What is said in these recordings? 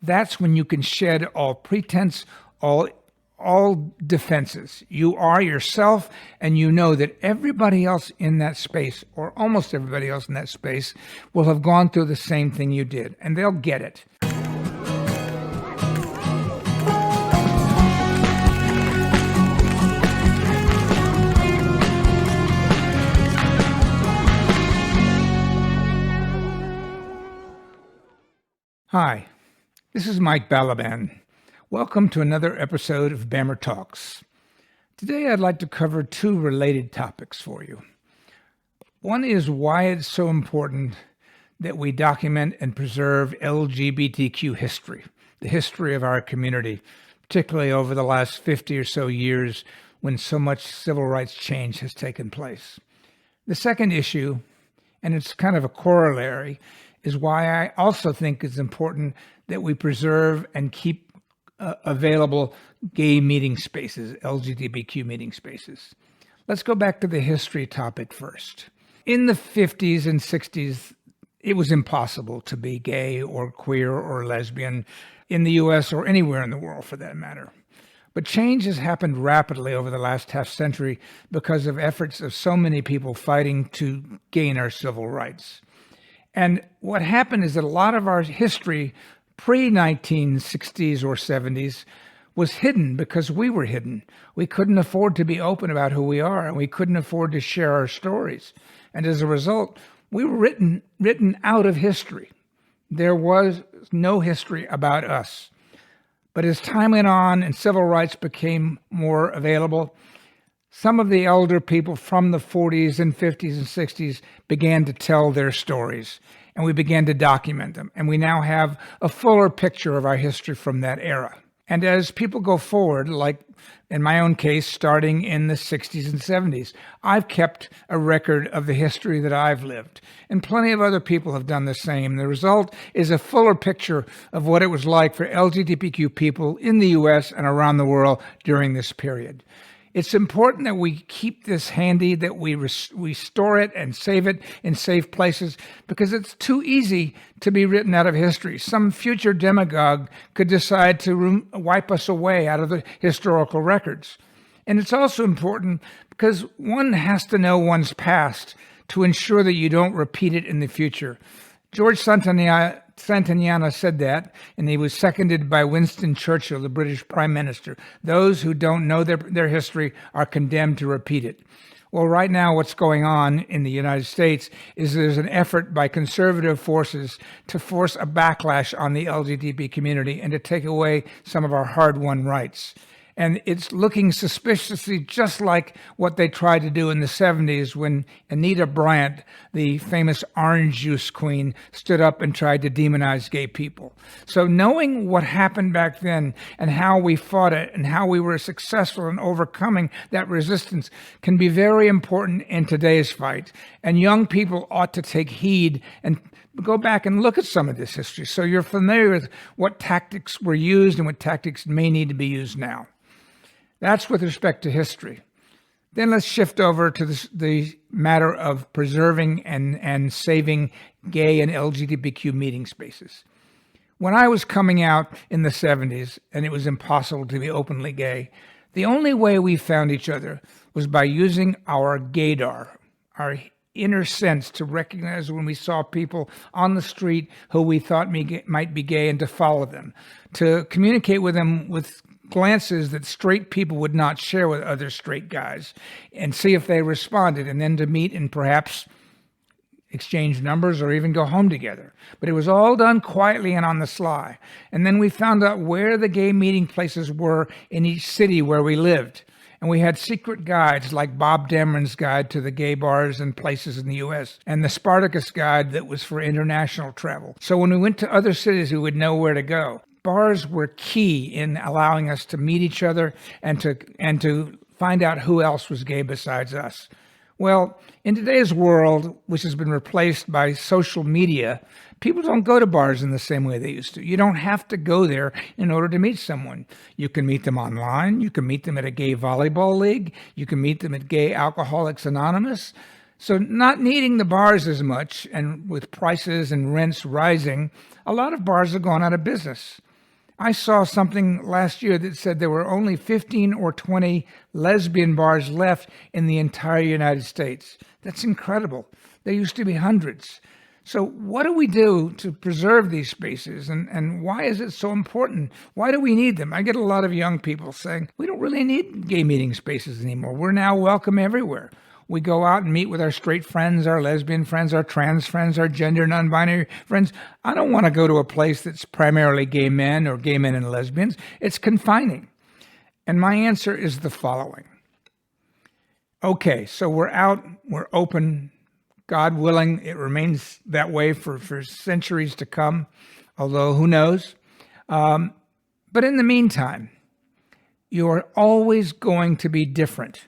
That's when you can shed all pretense, all defenses. You are yourself, and you know that everybody else in that space, or almost everybody else in that space, will have gone through the same thing you did, and they'll get it. Hi, this is Mike Balaban. Welcome to another episode of BAMMER Talks. Today I'd like to cover two related topics for you. One is why it's so important that we document and preserve LGBTQ history, the history of our community, particularly over the last 50 or so years when so much civil rights change has taken place. The second issue, and it's kind of a corollary, is why I also think it's important that we preserve and keep available gay meeting spaces, LGBTQ meeting spaces. Let's go back to the history topic first. In the 50s and 60s, it was impossible to be gay or queer or lesbian in the US or anywhere in the world for that matter. But change has happened rapidly over the last half century because of efforts of so many people fighting to gain our civil rights. And what happened is that a lot of our history pre-1960s or 70s was hidden because we were hidden. We couldn't afford to be open about who we are, and we couldn't afford to share our stories. And as a result, we were written out of history. There was no history about us. But as time went on and civil rights became more available, some of the elder people from the 40s and 50s and 60s began to tell their stories, and we began to document them. And we now have a fuller picture of our history from that era. And as people go forward, like in my own case, starting in the 60s and 70s, I've kept a record of the history that I've lived. And plenty of other people have done the same. The result is a fuller picture of what it was like for LGBTQ people in the US and around the world during this period. It's important that we keep this handy, that we store it and save it in safe places, because it's too easy to be written out of history. Some future demagogue could decide to wipe us away out of the historical records. And it's also important because one has to know one's past to ensure that you don't repeat it in the future. George Santayana said that, and he was seconded by Winston Churchill, the British Prime Minister. Those who don't know their history are condemned to repeat it. Well, right now what's going on in the United States is there's an effort by conservative forces to force a backlash on the LGBT community and to take away some of our hard-won rights. And it's looking suspiciously just like what they tried to do in the 70s when Anita Bryant, the famous orange juice queen, stood up and tried to demonize gay people. So knowing what happened back then and how we fought it and how we were successful in overcoming that resistance can be very important in today's fight. And young people ought to take heed and go back and look at some of this history so you're familiar with what tactics were used and what tactics may need to be used now. That's with respect to history. Then let's shift over to the matter of preserving and saving gay and LGBTQ meeting spaces. When I was coming out in the 70s and it was impossible to be openly gay, the only way we found each other was by using our gaydar, our inner sense to recognize when we saw people on the street who we thought might be gay and to follow them, to communicate with them with glances that straight people would not share with other straight guys and see if they responded, and then to meet and perhaps exchange numbers or even go home together. But it was all done quietly and on the sly. And then we found out where the gay meeting places were in each city where we lived. And we had secret guides like Bob Dameron's guide to the gay bars and places in the US and the Spartacus guide that was for international travel. So when we went to other cities, we would know where to go. Bars were key in allowing us to meet each other and to find out who else was gay besides us. Well, in today's world, which has been replaced by social media, people don't go to bars in the same way they used to. You don't have to go there in order to meet someone. You can meet them online. You can meet them at a gay volleyball league. You can meet them at Gay Alcoholics Anonymous. So not needing the bars as much, and with prices and rents rising, a lot of bars have gone out of business. I saw something last year that said there were only 15 or 20 lesbian bars left in the entire United States. That's incredible. There used to be hundreds. So what do we do to preserve these spaces, and why is it so important? Why do we need them? I get a lot of young people saying, we don't really need gay meeting spaces anymore. We're now welcome everywhere. We go out and meet with our straight friends, our lesbian friends, our trans friends, our gender non-binary friends. I don't want to go to a place that's primarily gay men or gay men and lesbians. It's confining. And my answer is the following. Okay, so we're out, we're open. God willing, it remains that way for centuries to come, although who knows. But in the meantime, you are always going to be different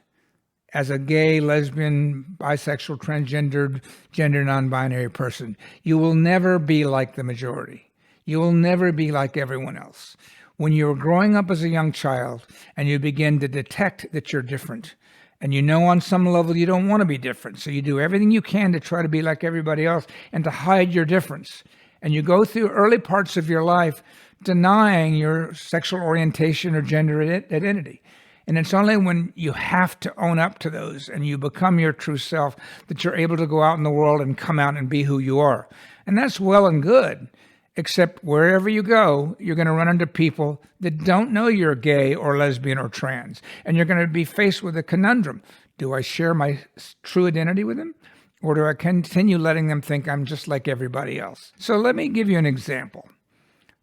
as a gay, lesbian, bisexual, transgendered, gender non-binary person. You will never be like the majority. You will never be like everyone else. When you're growing up as a young child and you begin to detect that you're different, and you know on some level you don't want to be different, so you do everything you can to try to be like everybody else and to hide your difference. And you go through early parts of your life denying your sexual orientation or gender identity. And it's only when you have to own up to those and you become your true self that you're able to go out in the world and come out and be who you are. And that's well and good. Except wherever you go, you're going to run into people that don't know you're gay or lesbian or trans. And you're going to be faced with a conundrum. Do I share my true identity with them? Or do I continue letting them think I'm just like everybody else? So let me give you an example.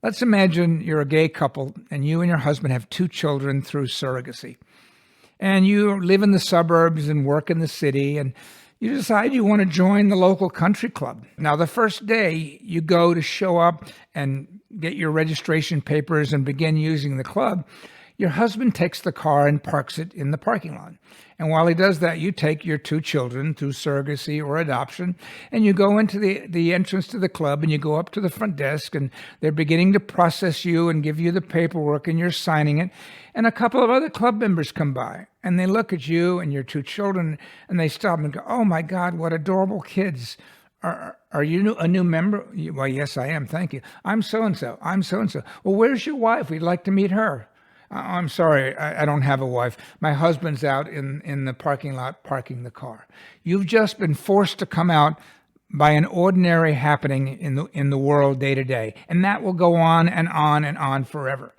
Let's imagine you're a gay couple and you and your husband have 2 children through surrogacy. And you live in the suburbs and work in the city, and you decide you want to join the local country club. Now, the first day you go to show up and get your registration papers and begin using the club, your husband takes the car and parks it in the parking lot. And while he does that, you take your 2 children through surrogacy or adoption, and you go into the entrance to the club, and you go up to the front desk, and they're beginning to process you and give you the paperwork, and you're signing it. And a couple of other club members come by, and they look at you and your 2 children, and they stop and go, "Oh my God, what adorable kids. Are you a new member?" "Well, yes, I am. Thank you. I'm so-and-so. I'm so-and-so." "Well, where's your wife? We'd like to meet her." "I'm sorry, I don't have a wife. My husband's out in the parking lot parking the car." You've just been forced to come out by an ordinary happening in the world day to day. And that will go on and on and on forever.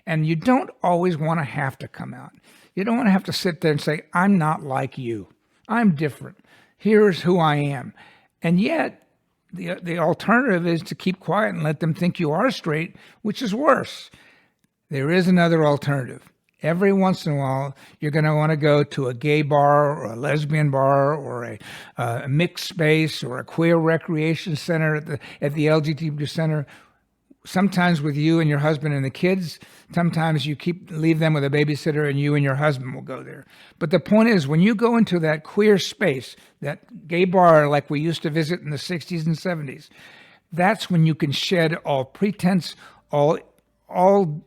And you don't always want to have to come out. You don't want to have to sit there and say, "I'm not like you. I'm different. Here's who I am." And yet, the alternative is to keep quiet and let them think you are straight, which is worse. There is another alternative. Every once in a while, you're going to want to go to a gay bar or a lesbian bar or a mixed space or a queer recreation center at the LGBTQ center. Sometimes with you and your husband and the kids. Sometimes you leave them with a babysitter and you and your husband will go there. But the point is, when you go into that queer space, that gay bar like we used to visit in the 60s and 70s, that's when you can shed all pretense, all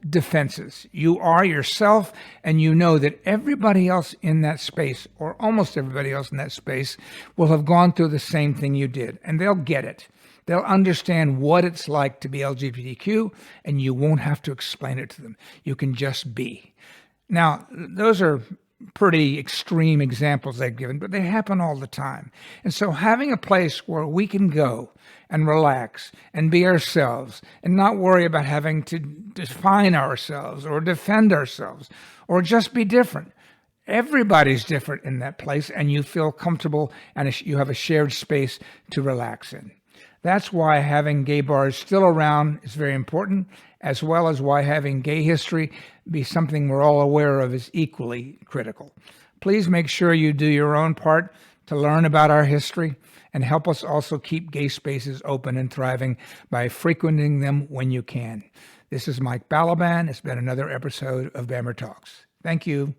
defenses. You are yourself, and you know that everybody else in that space, or almost everybody else in that space, will have gone through the same thing you did, and they'll get it. They'll understand what it's like to be LGBTQ, and you won't have to explain it to them. You can just be. Now, those are pretty extreme examples I've given, but they happen all the time. And so having a place where we can go and relax and be ourselves and not worry about having to define ourselves or defend ourselves or just be different. Everybody's different in that place, and you feel comfortable and you have a shared space to relax in. That's why having gay bars still around is very important, as well as why having gay history be something we're all aware of is equally critical. Please make sure you do your own part to learn about our history and help us also keep gay spaces open and thriving by frequenting them when you can. This is Mike Balaban. It's been another episode of BAMMER Talks. Thank you.